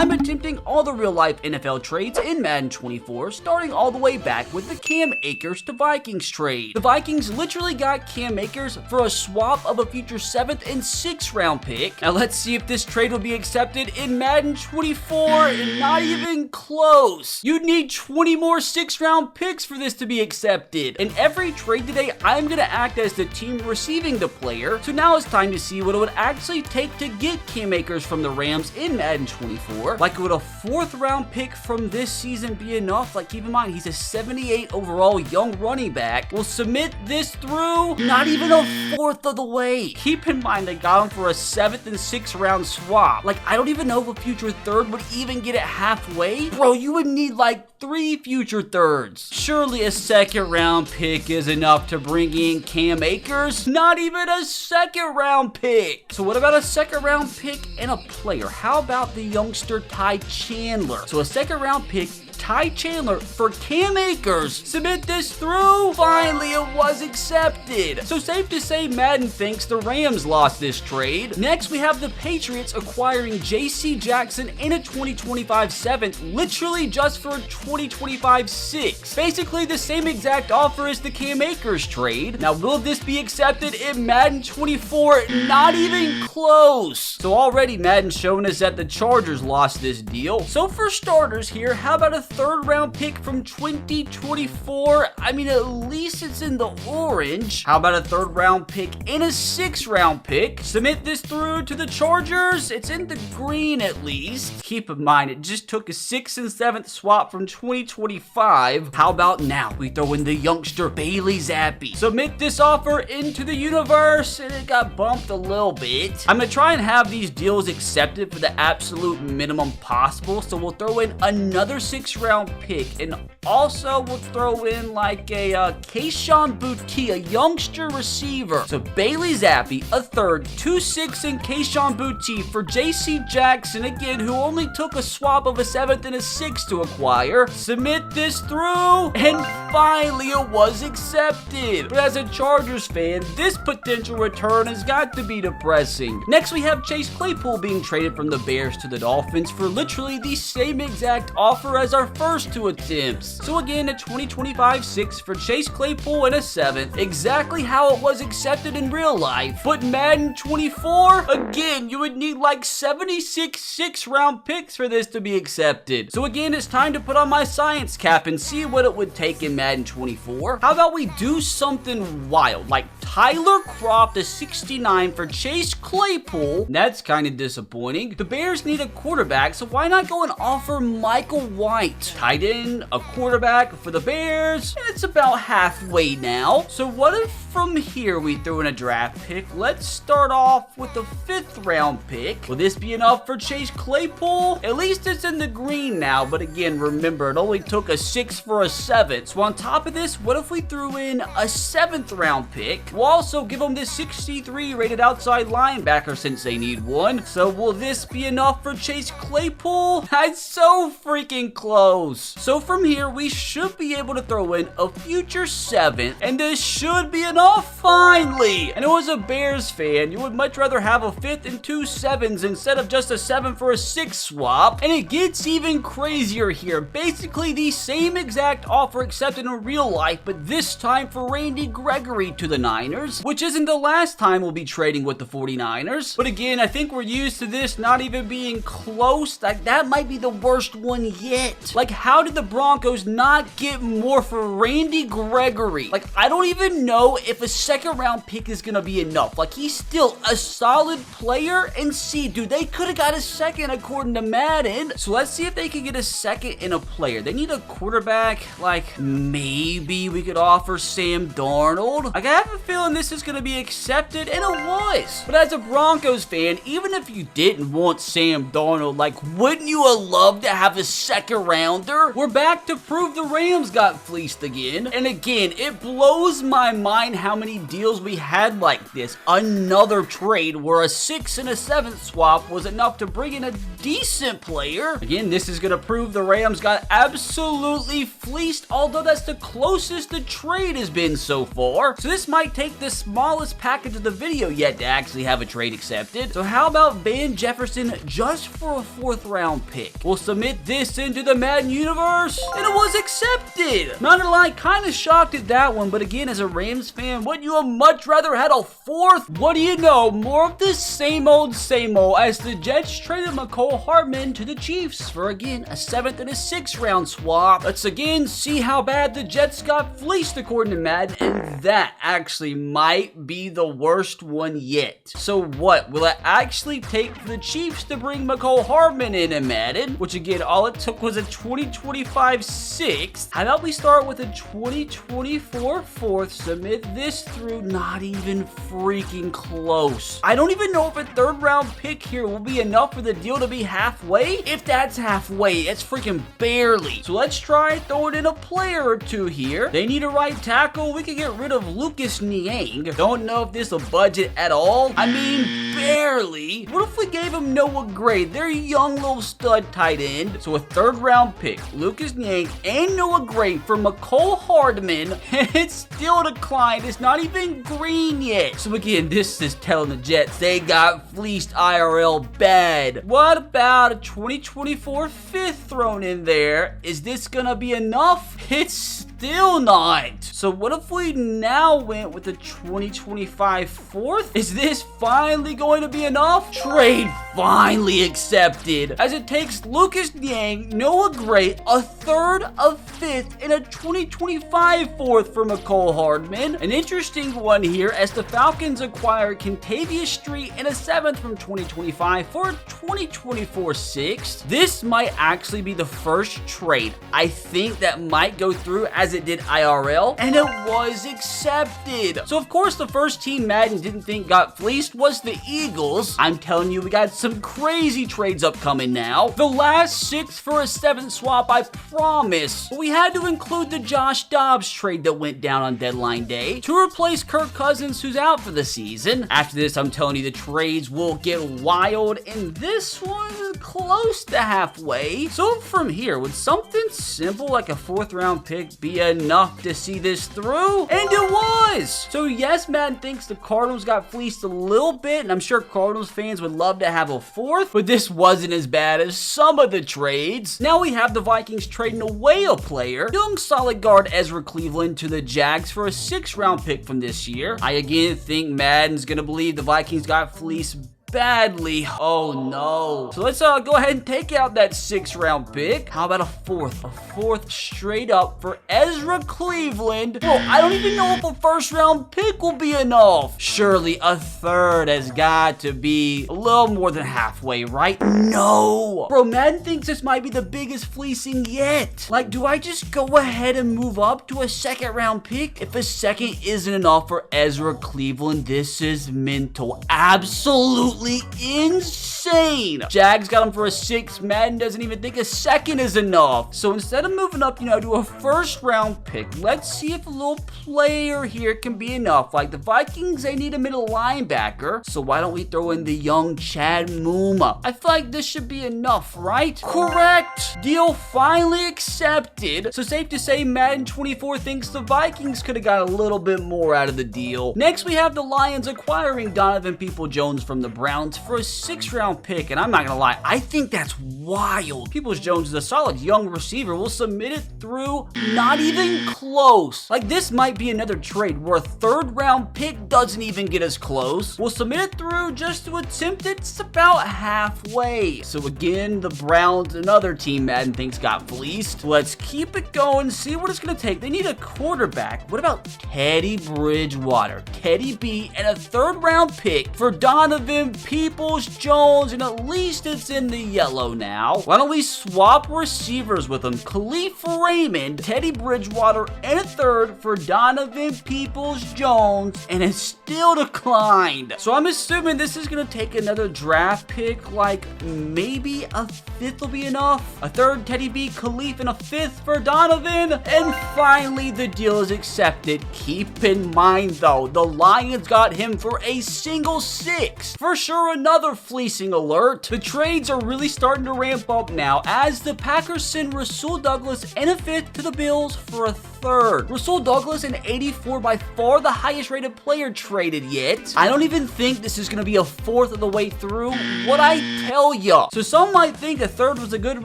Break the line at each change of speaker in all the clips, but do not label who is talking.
I'm attempting all the real-life NFL trades in Madden 24, starting all the way back with the Cam Akers to Vikings trade. The Vikings literally got Cam Akers for a swap of a future 7th and 6th round pick. Now let's see if this trade will be accepted in Madden 24, and not even close. You'd need 20 more 6th round picks for this to be accepted. In every trade today, I'm gonna act as the team receiving the player, so now it's time to see what it would actually take to get Cam Akers from the Rams in Madden 24. Like, would a 4th round pick from this season be enough? Like, keep in mind, he's a 78 overall young running back. We'll submit this through, not even a 4th of the way. Keep in mind, they got him for a 7th and 6th round swap. Like, I don't even know if a future 3rd would even get it halfway. Bro, you would need like 3 future 3rds. Surely a 2nd round pick is enough to bring in Cam Akers. Not even a 2nd round pick. So what about a 2nd round pick and a player? How about the youngster Ty Chandler? So a 2nd round pick, Ty Chandler for Cam Akers. Submit this through. Finally, it was accepted. So safe to say Madden thinks the Rams lost this trade. Next, we have the Patriots acquiring J.C. Jackson in a 2025 7th, literally just for a 2025 6th. Basically the same exact offer as the Cam Akers trade. Now, will this be accepted in Madden 24? Not even close. So already Madden's showing us that the Chargers lost this deal. So for starters here, how about a 3rd round pick from 2024? I mean, at least it's in the orange. How about a 3rd round pick and a 6th round pick? Submit this through to the Chargers. It's in the green at least. Keep in mind, it just took a 6th and 7th swap from 2025. How about now we throw in the youngster Bailey Zappi? Submit this offer into the universe, and it got bumped a little bit. I'm gonna try and have these deals accepted for the absolute minimum possible, so we'll throw in another 6th round pick, and also we'll throw in like a Kayshon Boutte, a youngster receiver. So Bailey Zappi, a 3rd, 2 6 and Kayshon Boutte for J.C. Jackson, again, who only took a swap of a 7th and a 6th to acquire. Submit this through, and finally it was accepted. But as a Chargers fan, this potential return has got to be depressing. Next, we have Chase Claypool being traded from the Bears to the Dolphins for literally the same exact offer as our first 2 attempts. So again, a 2025 6th for Chase Claypool and a 7th, exactly how it was accepted in real life. But Madden 24, again, you would need like 76 6th round picks for this to be accepted. So again, it's time to put on my science cap and see what it would take in Madden 24. How about we do something wild, like Tyler Kroft, a 69 for Chase Claypool. That's kind of disappointing. The Bears need a quarterback, so why not go and offer Michael White? Tight end, a quarterback for the Bears. It's about halfway now. So what if from here we throw in a draft pick? Let's start off with the 5th round pick. Will this be enough for Chase Claypool? At least it's in the green now, but again, remember, it only took a 6th for a 7th. So on top of this, what if we threw in a 7th round pick? We'll also give them this 63 rated outside linebacker since they need one. So will this be enough for Chase Claypool? That's so freaking close. So from here, we should be able to throw in a future 7th, and this should be enough finally. And as a Bears fan, you would much rather have a 5th and 2 7s instead of just a 7 for a 6 swap. And it gets even crazier here. Basically the same exact offer accepted in real life, but this time for Randy Gregory to the Niners, which isn't the last time we'll be trading with the 49ers. But again, I think we're used to this not even being close. Like, that might be the worst one yet. Like, how did the Broncos not get more for Randy Gregory? Like, I don't even know if a 2nd round pick is gonna be enough. Like, he's still a solid player, and see, dude, they could have got a 2nd according to Madden. So let's see if they can get a 2nd in a player. They need a quarterback. Like, maybe we could offer Sam Darnold. Like, I have a feeling this is gonna be accepted, and it was. But as a Broncos fan, even if you didn't want Sam Darnold, like, wouldn't you have loved to have a 2nd round rounder. We're back to prove the Rams got fleeced again. And again, it blows my mind how many deals we had like this. Another trade where a 6 and a 7th swap was enough to bring in a decent player. Again, this is going to prove the Rams got absolutely fleeced, although that's the closest the trade has been so far. So this might take the smallest package of the video yet to actually have a trade accepted. So how about Van Jefferson just for a 4th round pick? We'll submit this into the Madden universe, and it was accepted. Not gonna lie, kind of shocked at that one, but again, as a Rams fan, wouldn't you have much rather had a 4th? What do you know? More of the same old as the Jets traded McCole Hardman to the Chiefs for, again, a 7th and a 6th round swap. Let's again see how bad the Jets got fleeced according to Madden, and that actually might be the worst one yet. So what? Will it actually take for the Chiefs to bring McCole Hardman in Madden? Which again, all it took was a 2025 6th. How about we start with a 2024 4th, submit this through, not even freaking close. I don't even know if a 3rd round pick here will be enough for the deal to be halfway. If that's halfway, it's freaking barely. So let's try throwing in a player or two here. They need a right tackle. We could get rid of Lucas Niang. Don't know if this will budget at all. I mean, barely. What if we gave him Noah Gray, their young little stud tight end? So a 3rd round pick, Lucas Niang and Noah Gray for McCole Hardman. It's still declined. It's not even green yet. So again, this is telling the Jets they got fleeced IRL bad. What about a 2024 5th thrown in there? Is this gonna be enough? It's still not. So what if we now went with the 2025 4th? Is this finally going to be enough? Trade finally accepted, as it takes Lucas Niang, Noah Gray, a 3rd, a 5th, and a 2025 4th for McCole Hardman. An interesting one here, as the Falcons acquired Kentavious Street and a 7th from 2025 for a 2024 6th. This might actually be the first trade I think that might go through as it did IRL, and it was accepted. So of course the first team Madden didn't think got fleeced was the Eagles. I'm telling you, we got some crazy trades upcoming now. The last 6th for a 7th swap, I promise. But we had to include the Josh Dobbs trade that went down on deadline day to replace Kirk Cousins, who's out for the season. After this, I'm telling you, the trades will get wild, and this one is close to halfway. So from here, would something simple like a 4th round pick be enough to see this through? And it was! So yes, Madden thinks the Cardinals got fleeced a little bit, and I'm sure Cardinals fans would love to have a 4th, but this wasn't as bad as some of the trades. Now we have the Vikings trading away a player, young solid guard Ezra Cleveland, to the Jags for a 6th round pick from this year. I again think Madden's gonna believe the Vikings got fleeced badly. Oh no. So let's go ahead and take out that 6th round pick. How about a 4th? A 4th straight up for Ezra Cleveland. Bro, I don't even know if a 1st round pick will be enough. Surely a 3rd has got to be a little more than halfway, right? No. Bro, Madden thinks this might be the biggest fleecing yet. Like, do I just go ahead and move up to a 2nd round pick? If a 2nd isn't enough for Ezra Cleveland, this is mental. Absolutely insane. Jags got him for a 6th. Madden doesn't even think a 2nd is enough. So instead of moving up, to a 1st round pick, let's see if a little player here can be enough. Like the Vikings, they need a middle linebacker. So why don't we throw in the young Chad Muma? I feel like this should be enough, right? Correct. Deal finally accepted. So safe to say Madden 24 thinks the Vikings could have got a little bit more out of the deal. Next, we have the Lions acquiring Donovan Peoples-Jones from the Browns for a 6th round pick, and I'm not gonna lie, I think that's wild. Peoples-Jones is a solid young receiver. We'll submit it through, not even close. Like, this might be another trade where a 3rd round pick doesn't even get us close. We'll submit it through just to attempt it. It's about halfway. So again, the Browns, another team Madden thinks got fleeced. Let's keep it going, see what it's gonna take. They need a quarterback. What about Teddy Bridgewater, Teddy B, and a 3rd round pick for Donovan Peoples-Jones, and at least it's in the yellow now. Why don't we swap receivers with him? Khalif Raymond, Teddy Bridgewater, and a third for Donovan Peoples-Jones, and it still declined. So I'm assuming this is going to take another draft pick, like maybe a fifth will be enough. A third Teddy B, Khalif, and a fifth for Donovan. And finally, the deal is accepted. Keep in mind, though, the Lions got him for a single 6. For sure, another fleecing alert. The trades are really starting to ramp up now as the Packers send Rasul Douglas and a fifth to the Bills for a third. Rasul Douglas, an 84, by far the highest rated player traded yet. I don't even think this is going to be a fourth of the way through. What I tell ya. So some might think a third was a good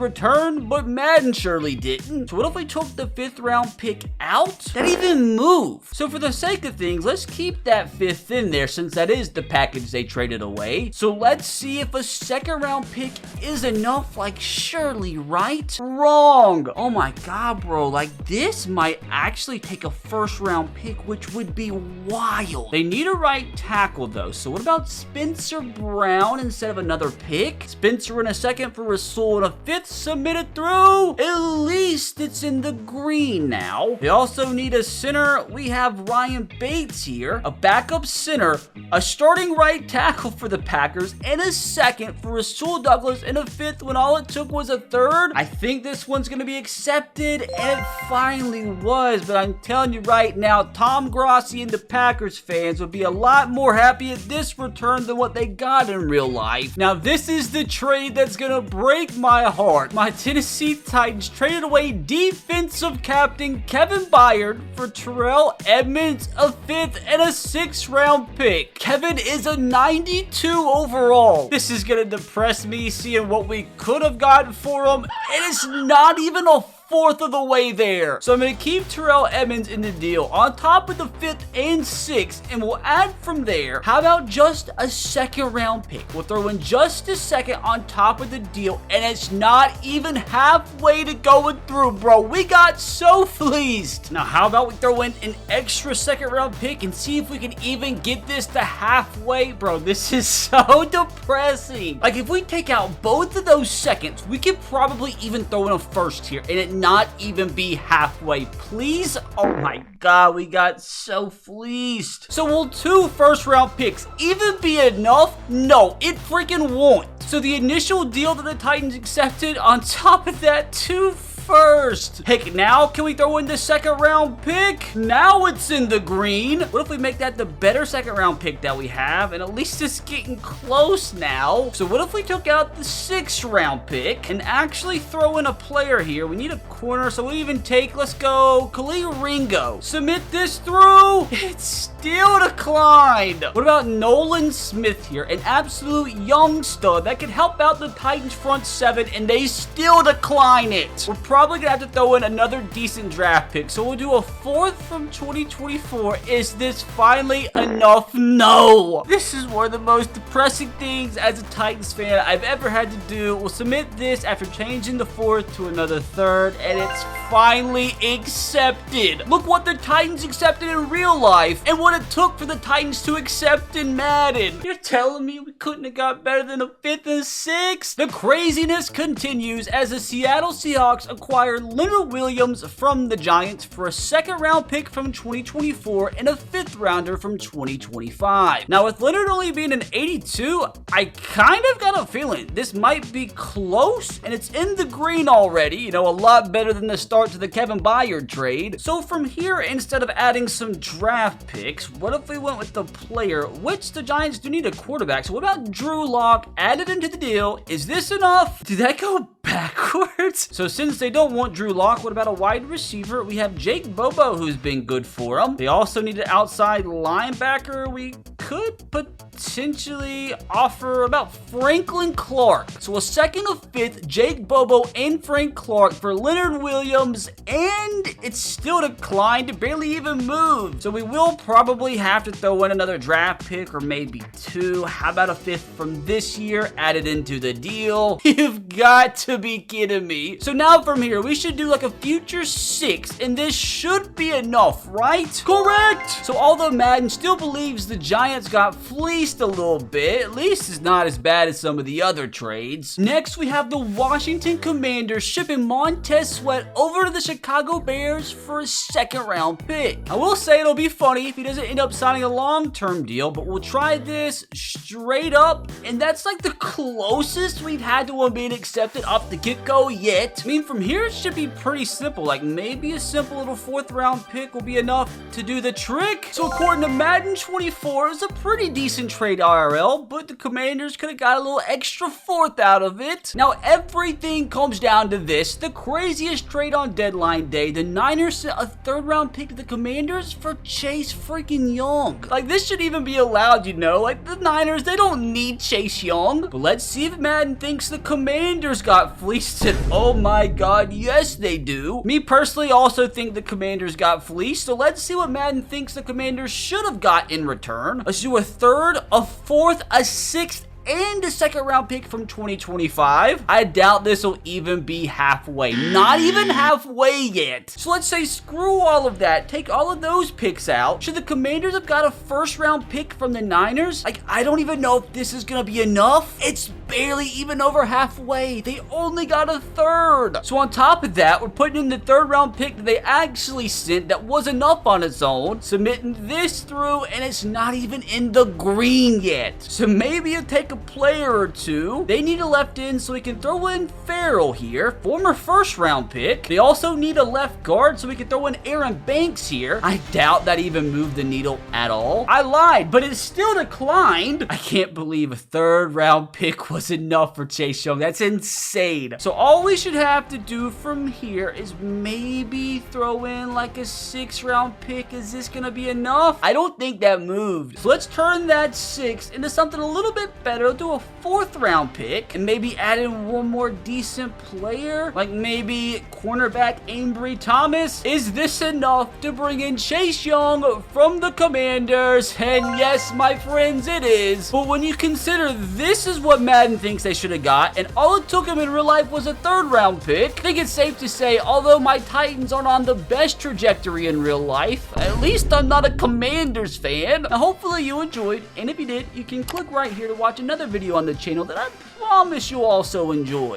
return, but Madden surely didn't. So what if we took the 5th round pick out? That even move. So for the sake of things, let's keep that 5th in there since that is the package they traded away. So let's see if a 2nd round pick is enough. Like, surely, right? Wrong. Oh my god, bro. Like, this might actually take a 1st round pick, which would be wild. They need a right tackle though. So what about Spencer Brown instead of another pick? Spencer in a 2nd for Rasul and a 5th submitted through. At least it's in the green now. They also need a center. We have Ryan Bates here, a backup center, a starting right tackle for the Packers, and a 2nd for Rasul Douglas, and a 5th when all it took was a 3rd. I think this one's going to be accepted, and it finally was, but I'm telling you right now, Tom Grossi and the Packers fans would be a lot more happy at this return than what they got in real life. Now, this is the trade that's going to break my heart. My Tennessee Titans traded away defensive captain Kevin Byard for Terrell Edmonds, a 5th, and a 6th round pick. Kevin is a 92 overall. This is going to depress me seeing what we could have gotten for him, and it's not even a 4th of the way there. So I'm going to keep Terrell Edmonds in the deal on top of the 5th and 6th, and we'll add from there. How about just a 2nd round pick? We'll throw in just a 2nd on top of the deal, and it's not even halfway to going through, bro. We got so fleeced. Now, how about we throw in an extra 2nd round pick and see if we can even get this to halfway? Bro, this is so depressing. Like, if we take out both of those 2nds, we could probably even throw in a 1st here, and it not even be halfway, please. Oh my god, we got so fleeced. So will 2 1st round picks even be enough? No, it freaking won't. So the initial deal that the Titans accepted, on top of that, 2 first. Heck, now can we throw in the 2nd round pick? Now it's in the green. What if we make that the better 2nd round pick that we have? And at least it's getting close now. So what if we took out the 6th round pick and actually throw in a player here? We need a corner, so we'll even take, let's go, Khalil Ringo. Submit this through. It's still declined. What about Nolan Smith here? An absolute young stud that could help out the Titans front 7, and they still decline it. We're probably gonna have to throw in another decent draft pick, so we'll do a 4th from 2024. Is this finally enough? No. This is one of the most depressing things as a Titans fan I've ever had to do. We'll submit this after changing the 4th to another 3rd, and it's finally accepted. Look what the Titans accepted in real life and what it took for the Titans to accept in Madden. You're telling me we couldn't have got better than a 5th and 6th? The craziness continues as the Seattle Seahawks acquire Leonard Williams from the Giants for a 2nd round pick from 2024 and a 5th rounder from 2025. Now, with Leonard only being an 82, I kind of got a feeling this might be close, and it's in the green already. You know, a lot better than the start to the Kevin Byard trade. So from here, instead of adding some draft picks, what if we went with the player, which the Giants do need a quarterback. So what about Drew Lock added into the deal? Is this enough? Did that go backwards? So since they don't want Drew Lock, what about a wide receiver? We have Jake Bobo, who's been good for them. They also need an outside linebacker. We could potentially offer about Franklin Clark. So a 2nd, a 5th, Jake Bobo and Frank Clark for Leonard Williams, and it's still declined, barely even moved. So we will probably have to throw in another draft pick or maybe 2. How about a 5th from this year added into the deal? You've got to be kidding me. So now from here, we should do like a future 6, and this should be enough, right? Correct! So although Madden still believes the Giants Lance got fleeced a little bit. At least it's not as bad as some of the other trades. Next, we have the Washington Commanders shipping Montez Sweat over to the Chicago Bears for a second-round pick. I will say it'll be funny if he doesn't end up signing a long-term deal, but we'll try this straight up, and that's like the closest we've had to him being accepted off the get-go yet. I mean, from here it should be pretty simple. Like, maybe a simple little 4th-round pick will be enough to do the trick. So according to Madden 24, it's a pretty decent trade IRL, but the Commanders could have got a little extra 4th out of it. Now, everything comes down to this. The craziest trade on deadline day, the Niners sent a 3rd-round pick to the Commanders for Chase freaking Young. Like, this should even be allowed, you know? Like, the Niners, they don't need Chase Young. But let's see if Madden thinks the Commanders got fleeced. Oh my god, yes they do. Me personally also think the Commanders got fleeced, so let's see what Madden thinks the Commanders should have got in return. Let's do a 3rd, a 4th, a 6th, and a 2nd-round pick from 2025. I doubt this will even be halfway. Not even halfway yet. So let's say screw all of that. Take all of those picks out. Should the Commanders have got a 1st-round pick from the Niners? Like, I don't even know if this is gonna be enough. It's barely even over halfway. They only got a 3rd. So on top of that, we're putting in the 3rd-round pick that they actually sent that was enough on its own, submitting this through, and it's not even in the green yet. So maybe you take a player or two. They need a left end, so we can throw in Farrell here, former 1st-round pick. They also need a left guard, so we can throw in Aaron Banks here. I doubt that even moved the needle at all. I lied, but it still declined. I can't believe a 3rd-round pick was enough for Chase Young. That's insane. So all we should have to do from here is maybe throw in like a 6th-round pick. Is this gonna be enough? I don't think that moved. So let's turn that 6 into something a little bit better. Do a 4th-round pick and maybe add in one more decent player, like maybe cornerback Ambry Thomas. Is this enough to bring in Chase Young from the Commanders? And yes, my friends, it is. But when you consider this is what Madden thinks they should have got, and all it took him in real life was a 3rd-round pick, I think it's safe to say, although my Titans aren't on the best trajectory in real life, at least I'm not a Commanders fan. Now, hopefully you enjoyed, and if you did, you can click right here to watch another video on the channel that I promise you'll also enjoy.